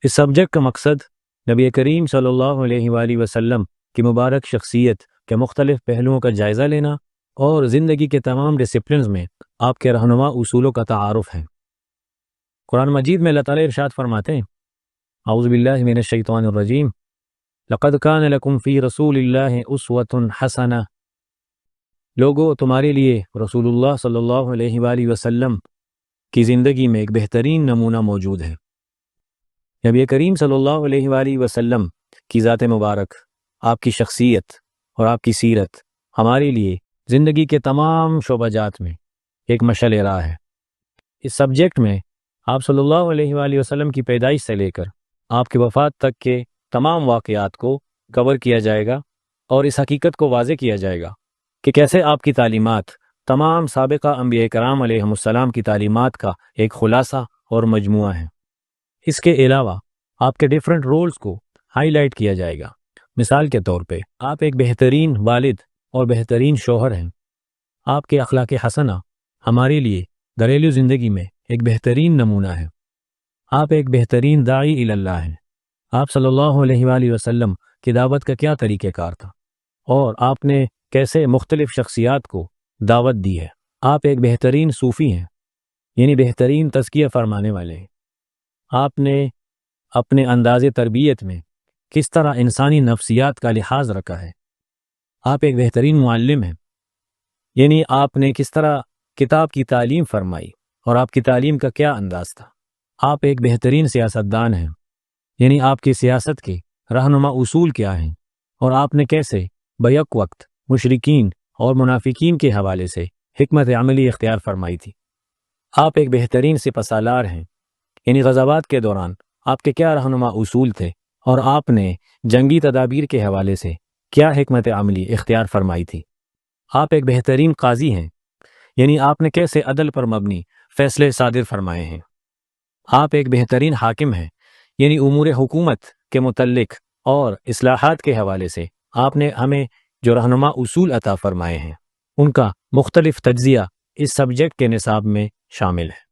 اس subject کا مقصد نبی کریم صلی اللہ علیہ وآلہ وسلم کی مبارک شخصیت کے مختلف پہلوؤں کا جائزہ لینا اور زندگی کے تمام ڈسپلنز میں آپ کے رہنما اصولوں کا تعارف ہے۔ قرآن مجید میں اللہ تعالیٰ ارشاد فرماتے ہیں، اعوذ باللہ من الشیطان الرجیم، لقد کان لکم فی رسول اللہ اسوۃ حسنہ، لوگو تمہارے لیے رسول اللہ صلی اللہ علیہ وآلہ وسلم کی زندگی میں ایک بہترین نمونہ موجود ہے۔ نبی کریم صلی اللہ علیہ وآلہ وسلم کی ذات مبارک، آپ کی شخصیت اور آپ کی سیرت ہمارے لیے زندگی کے تمام شعبہ جات میں ایک مشعل راہ ہے۔ اس سبجیکٹ میں آپ صلی اللہ علیہ وآلہ وسلم کی پیدائش سے لے کر آپ کی وفات تک کے تمام واقعات کو کور کیا جائے گا اور اس حقیقت کو واضح کیا جائے گا کہ کیسے آپ کی تعلیمات تمام سابقہ انبیاء کرام علیہ السلام کی تعلیمات کا ایک خلاصہ اور مجموعہ ہے۔ اس کے علاوہ آپ کے ڈیفرنٹ رولز کو ہائی لائٹ کیا جائے گا۔ مثال کے طور پہ آپ ایک بہترین والد اور بہترین شوہر ہیں۔ آپ کے اخلاق حسنہ ہمارے لیے گھریلو زندگی میں ایک بہترین نمونہ ہے۔ آپ ایک بہترین داعی الی اللہ ہیں۔ آپ صلی اللہ علیہ وآلہ وسلم کی دعوت کا کیا طریقہ کار تھا اور آپ نے کیسے مختلف شخصیات کو دعوت دی ہے۔ آپ ایک بہترین صوفی ہیں، یعنی بہترین تزکیہ فرمانے والے ہیں۔ آپ نے اپنے انداز تربیت میں کس طرح انسانی نفسیات کا لحاظ رکھا ہے۔ آپ ایک بہترین معلم ہیں، یعنی آپ نے کس طرح کتاب کی تعلیم فرمائی اور آپ کی تعلیم کا کیا انداز تھا۔ آپ ایک بہترین سیاستدان ہیں، یعنی آپ کی سیاست کے رہنما اصول کیا ہیں اور آپ نے کیسے بیک وقت مشرکین اور منافقین کے حوالے سے حکمت عملی اختیار فرمائی تھی۔ آپ ایک بہترین سپہ سالار ہیں، یعنی غزوات کے دوران آپ کے کیا رہنما اصول تھے اور آپ نے جنگی تدابیر کے حوالے سے کیا حکمت عملی اختیار فرمائی تھی۔ آپ ایک بہترین قاضی ہیں، یعنی آپ نے کیسے عدل پر مبنی فیصلے صادر فرمائے ہیں۔ آپ ایک بہترین حاکم ہیں، یعنی امور حکومت کے متعلق اور اصلاحات کے حوالے سے آپ نے ہمیں جو رہنما اصول عطا فرمائے ہیں ان کا مختلف تجزیہ اس سبجیکٹ کے نصاب میں شامل ہے۔